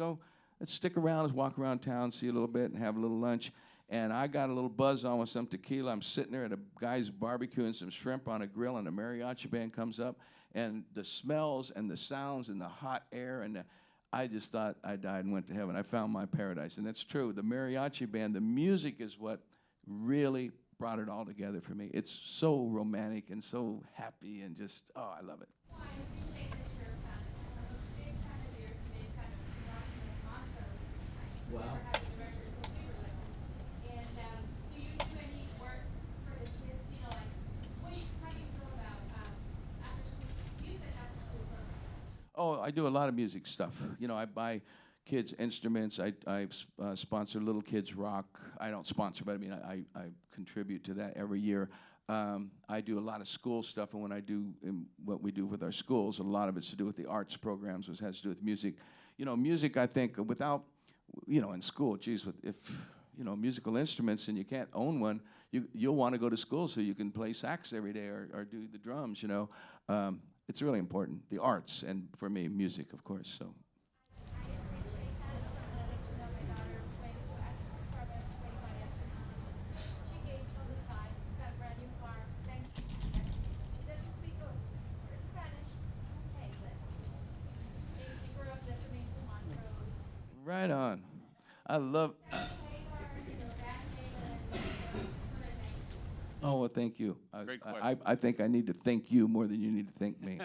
S2: stick around, let's walk around town, see a little bit, and have a little lunch. And I got a little buzz on with some tequila. I'm sitting there at a guy's barbecuing some shrimp on a grill, and a mariachi band comes up, and the smells and the sounds and the hot air and I just thought I died and went to heaven. I found my paradise, and that's true. The mariachi band, the music is what really brought it all together for me. It's so romantic and so happy and just, oh, I love it.
S3: Well, I appreciate that you're a fan. I'm a big fan of yours. Big fan of watching the Montrose.
S2: Wow.
S3: Never had a record till we were little. And do you do any work for the kids? You know, like, how do you feel about after school music after school programs?
S2: Oh, I do a lot of music stuff. You know, I buy kids instruments. I sponsor Little Kids Rock. I don't sponsor, but I mean, I contribute to that every year. I do a lot of school stuff, and when I do what we do with our schools, a lot of it's to do with the arts programs, which has to do with music. You know, music, I think, without, you know, in school, geez, if, you know, musical instruments and you can't own one, you'll want to go to school so you can play sax every day or do the drums, you know. It's really important, the arts, and for me, music, of course. So.
S3: I appreciate that. I'm going to let you know my daughter plays after school programs 25 after 9. She gave on the side, got a brand new car. Thank you. She doesn't speak Spanish. Okay, but she grew up listening to Montrose.
S2: Right on. I love.
S3: Hagar, you know, that Halen,
S2: Oh, well, thank you.
S1: Great question.
S2: I think I need to thank you more than you need to thank me.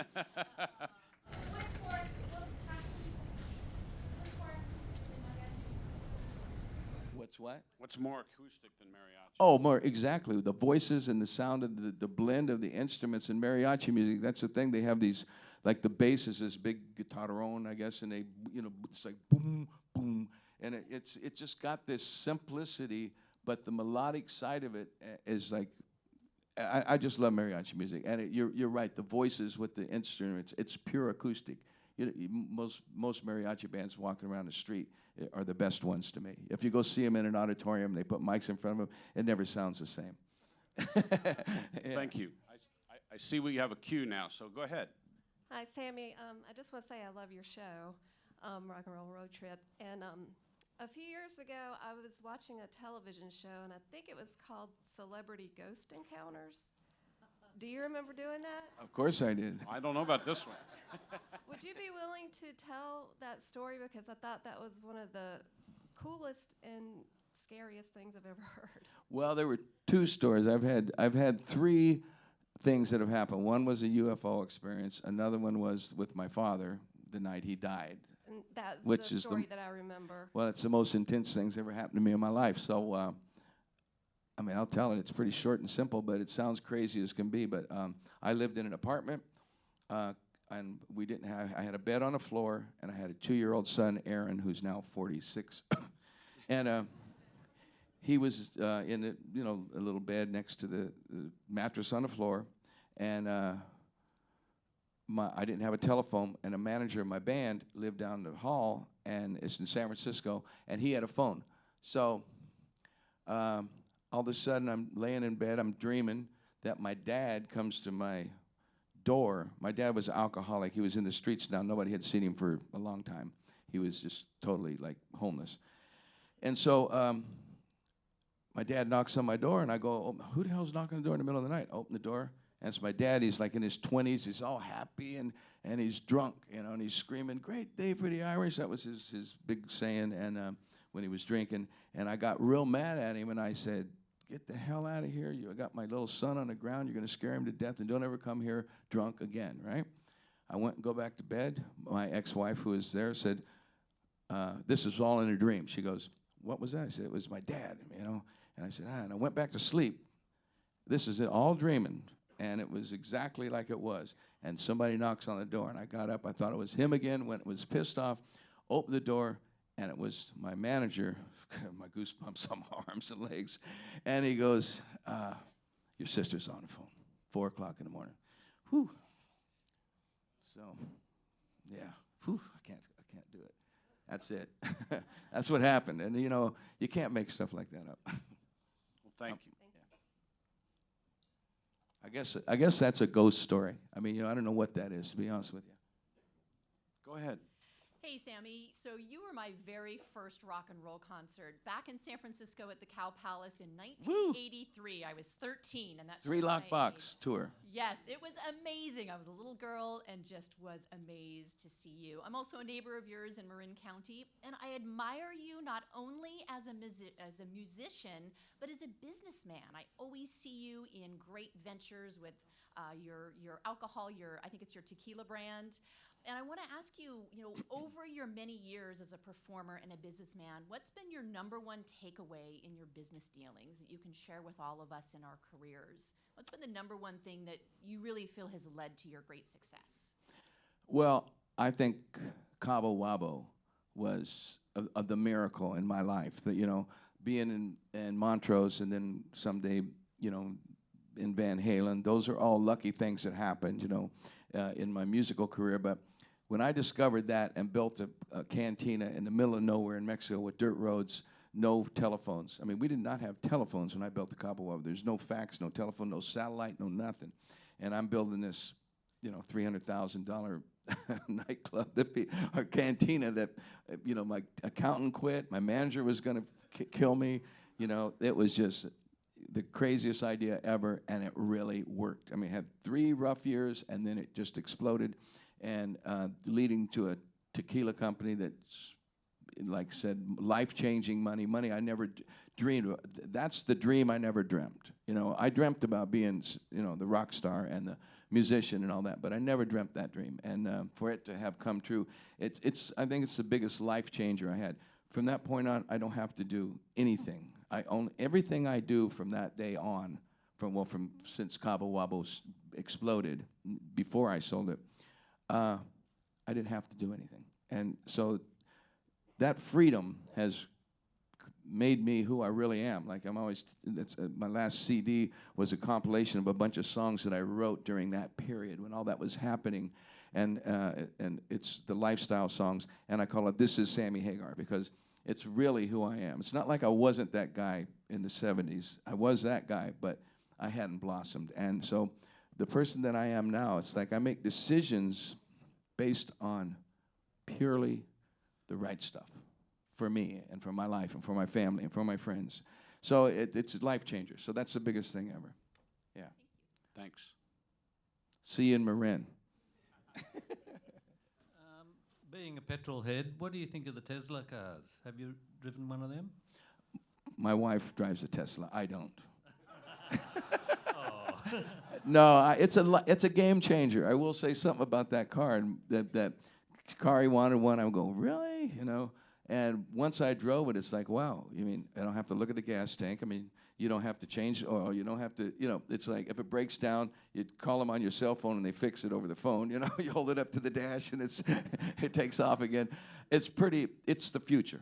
S2: What's what?
S1: What's more acoustic than mariachi?
S2: Oh, more exactly. The voices and the sound of the blend of the instruments in mariachi music. That's the thing. They have these, like the bass is this big guitarron, I guess, and they, you know, it's like boom, boom, and it just got this simplicity, but the melodic side of it is like. I just love mariachi music, and you're right. The voices with the instruments, it's pure acoustic. Most mariachi bands walking around the street are the best ones to me. If you go see them in an auditorium, they put mics in front of them, it never sounds the same. Yeah.
S1: Thank you. I see we have a cue now, so go ahead.
S4: Hi, Sammy. I just want to say I love your show, Rock and Roll Road Trip. And a few years ago, I was watching a television show, and I think it was called Celebrity Ghost Encounters. Do you remember doing that?
S2: Of course I did.
S1: I don't know about this one.
S4: Would you be willing to tell that story? Because I thought that was one of the coolest and scariest things I've ever heard.
S2: Well, there were two stories. I've had three things that have happened. One was a UFO experience. Another one was with my father the night he died.
S4: And that's
S2: Which
S4: the
S2: is the-
S4: story that I remember.
S2: Well, it's the most intense things ever happened to me in my life. So, I mean, I'll tell it. It's pretty short and simple, but it sounds crazy as can be. But I lived in an apartment, and we didn't have. I had a bed on the floor, and I had a 2-year-old son, Aaron, who's now 46, and he was in a little bed next to the mattress on the floor, and I didn't have a telephone, and a manager of my band lived down the hall, and it's in San Francisco, and he had a phone. So all of a sudden, I'm laying in bed, I'm dreaming that my dad comes to my door. My dad was an alcoholic. He was in the streets now. Nobody had seen him for a long time. He was just totally like homeless. And so my dad knocks on my door, and I go, oh, who the hell's knocking on the door in the middle of the night? I open the door, and it's my dad. He's like in his 20s. He's all happy, and he's drunk, and he's screaming, great day for the Irish. That was his big saying and when he was drinking. And I got real mad at him, and I said, get the hell out of here. I got my little son on the ground. You're going to scare him to death, and don't ever come here drunk again, right? I went and go back to bed. My ex-wife, who was there, said, this is all in a dream. She goes, what was that? I said, it was my dad, And I said, and I went back to sleep. This is it, all dreaming. And it was exactly like it was. And somebody knocks on the door, and I got up. I thought it was him again. Was pissed off, opened the door, and it was my manager. My goosebumps on my arms and legs. And he goes, your sister's on the phone, 4 o'clock in the morning. Whew. So, yeah, whew, I can't do it. That's it. That's what happened. And, you can't make stuff like that up.
S1: Well, thank you.
S2: I guess that's a ghost story. I mean, I don't know what that is, to be honest with you.
S1: Go ahead.
S5: Hey, Sammy. So you were my very first rock and roll concert back in San Francisco at the Cow Palace in 1983. I was 13, and that's
S2: 3 Lock Box tour.
S5: Yes, it was amazing. I was a little girl and just was amazed to see you. I'm also a neighbor of yours in Marin County, and I admire you not only as a musician, but as a businessman. I always see you in great ventures with your alcohol, I think it's your tequila brand. And I want to ask you, over your many years as a performer and a businessman, what's been your number one takeaway in your business dealings that you can share with all of us in our careers? What's been the number one thing that you really feel has led to your great success?
S2: Well, I think Cabo Wabo was the miracle in my life. That, being in Montrose and then someday, in Van Halen, those are all lucky things that happened, in my musical career. But when I discovered that and built a cantina in the middle of nowhere in Mexico with dirt roads, no telephones. I mean, we did not have telephones when I built the Cabo Wabo. There's no fax, no telephone, no satellite, no nothing. And I'm building this, $300,000 nightclub, or cantina that, my accountant quit. My manager was going to kill me. It was just the craziest idea ever, and it really worked. I mean, it had 3 rough years, and then it just exploded, and leading to a tequila company that's, like I said, life-changing money I never dreamed of. That's the dream I never dreamt. I dreamt about being, the rock star and the musician and all that, but I never dreamt that dream. And for it to have come true, I think it's the biggest life changer I had. From that point on, I don't have to do anything. Everything I do from that day on, since Cabo Wabo exploded, before I sold it, I didn't have to do anything. And so that freedom has made me who I really am. Like my last CD was a compilation of a bunch of songs that I wrote during that period when all that was happening, and it's the lifestyle songs, and I call it "This Is Sammy Hagar" because it's really who I am. It's not like I wasn't that guy in the 70s. I was that guy, but I hadn't blossomed. And so the person that I am now, it's like I make decisions based on purely the right stuff for me and for my life and for my family and for my friends. So it's a life changer. So that's the biggest thing ever. Yeah.
S1: Thanks.
S2: See you in Marin.
S6: Being a petrol head, what do you think of the Tesla cars? Have you driven one of them?
S2: My wife drives a Tesla. I don't.
S6: Oh.
S2: No, it's a game changer. I will say something about that car. And that car, he wanted one. I would go, really? And once I drove it, it's like, wow. You mean I don't have to look at the gas tank. I mean, you don't have to change oil. You don't have to, it's like if it breaks down, you call them on your cell phone and they fix it over the phone. You hold it up to the dash and it takes off again. It's the future.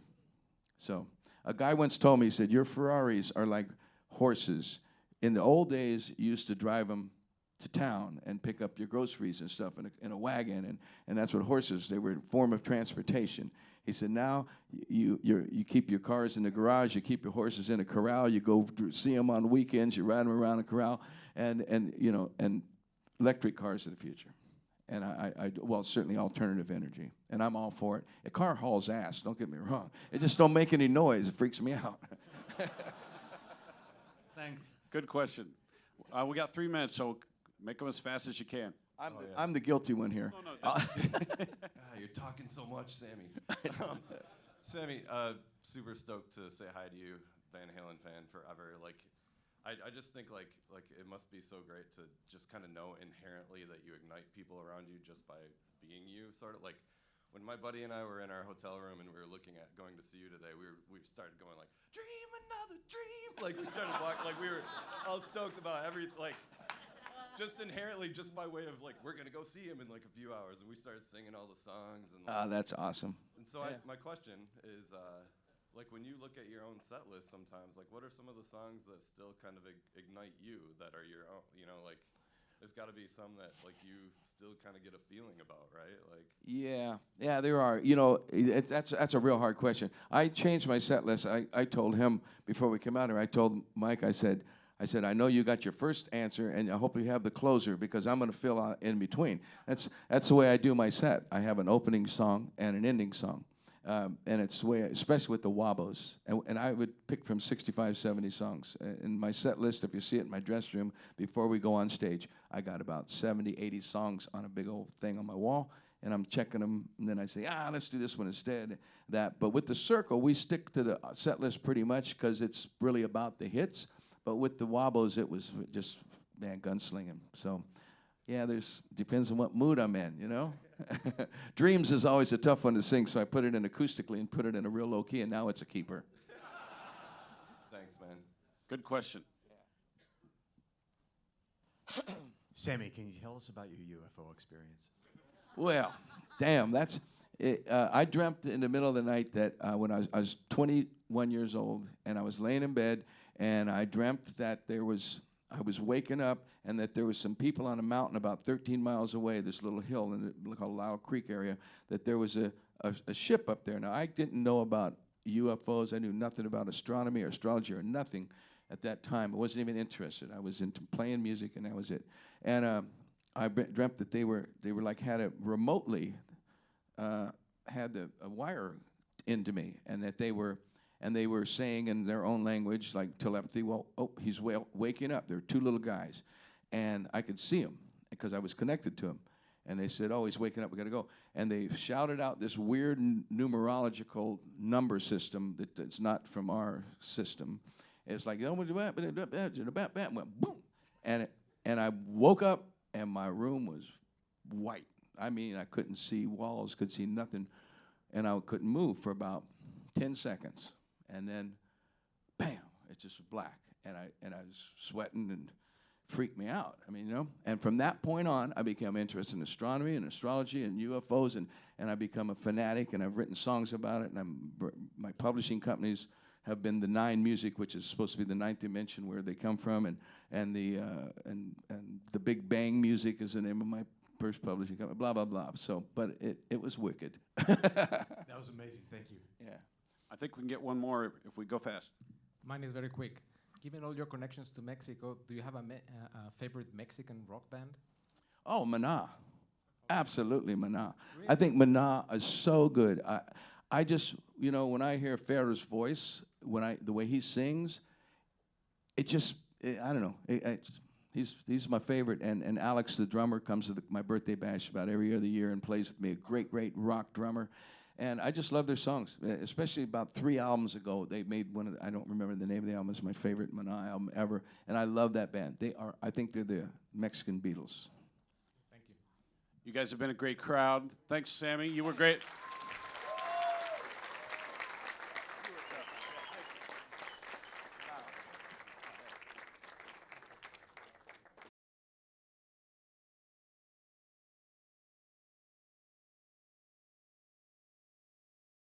S2: So a guy once told me, he said, your Ferraris are like horses. In the old days, you used to drive them to town and pick up your groceries and stuff in a wagon, and that's what horses, they were a form of transportation. He said, now you keep your cars in the garage, you keep your horses in a corral, you go see them on weekends, you ride them around a corral, and electric cars of the future. And well, certainly alternative energy. And I'm all for it. A car hauls ass, don't get me wrong. It just don't make any noise. It freaks me out.
S6: Thanks.
S1: Good question. We got 3 minutes, so make them as fast as you can.
S2: I'm the guilty one here.
S1: No,
S7: You're talking so much, Sammy. Sammy, super stoked to say hi to you, Van Halen fan forever. Like, I just think like it must be so great to just kind of know inherently that you ignite people around you just by being you. Sort of like when my buddy and I were in our hotel room and we were looking at going to see you today, we started going like, dream another dream. Like we started walking, like we were all stoked about just inherently, just by way of like, we're gonna go see him in like a few hours, and we started singing all the songs. And like,
S2: That's awesome.
S7: and so
S2: Yeah.
S7: my question is, like when you look at your own set list sometimes, like what are some of the songs that still kind of ignite you that are your own, you know, like there's gotta be some that like you still kind of get a feeling about, right? Like,
S2: Yeah, there are. You know, that's a real hard question. I changed my set list. I told him before we came out here, I told Mike, I said, I know you got your first answer, and I hope you have the closer, because I'm going to fill out in between. That's the way I do my set. I have an opening song and an ending song. And it's the way, especially with the wabos. And I would pick from 65, 70 songs. In my set list, if you see it in my dressing room, before we go on stage, I got about 70, 80 songs on a big old thing on my wall, and I'm checking them, and then I say, let's do this one instead. But with the circle, we stick to the set list pretty much, because it's really about the hits. But with the wabos, it was just, man, gunslinging. So, yeah, depends on what mood I'm in, you know? Dreams is always a tough one to sing, so I put it in acoustically and put it in a real low key, and now it's a keeper.
S7: thanks, man.
S1: Good question.
S8: Sammy, can you tell us about your UFO experience?
S2: Well, damn, that's it. I dreamt in the middle of the night that when I was 21 years old, and I was laying in bed, and I dreamt that I was waking up, and that there was some people on a mountain about 13 miles away, this little hill in the called Lyle Creek area, that there was a ship up there. Now, I didn't know about UFOs. I knew nothing about astronomy or astrology or nothing at that time. I wasn't even interested. I was into playing music, and that was it. And I dreamt that they were like had a remotely had a wire into me, and that they were saying in their own language, like telepathy, well, he's waking up. There are two little guys. And I could see him because I was connected to him. And they said, he's waking up, we got to go. And they shouted out this weird numerological number system that's not from our system. It's like, went boom. And I woke up, and my room was white. I mean, I couldn't see walls, could see nothing. And I couldn't move for about 10 seconds. And then, bam, it just was black. And I was sweating, and freaked me out. I mean, you know. And from that point on, I became interested in astronomy and astrology and UFOs, and I become a fanatic, and I've written songs about it. And my publishing companies have been the Nine Music, which is supposed to be the ninth dimension where they come from, and the Big Bang Music is the name of my first publishing company. Blah blah blah. So, but it was wicked.
S8: That was amazing. Thank you.
S2: Yeah.
S1: I think we can get one more if we go fast.
S9: Mine is very quick. Given all your connections to Mexico, do you have a favorite Mexican rock band?
S2: Oh, Maná. Absolutely, Maná. Really? I think Maná is so good. I just, you know, when I hear Ferrer's voice, the way he sings, I don't know. He's my favorite. And Alex, the drummer, comes to my birthday bash about every other year and plays with me. A great, great rock drummer. And I just love their songs, especially about 3 albums ago. They made one of I don't remember the name of the album. It's my favorite Maná album ever. And I love that band. I think they're the Mexican Beatles.
S9: Thank you.
S1: You guys have been a great crowd. Thanks, Sammy. You were great.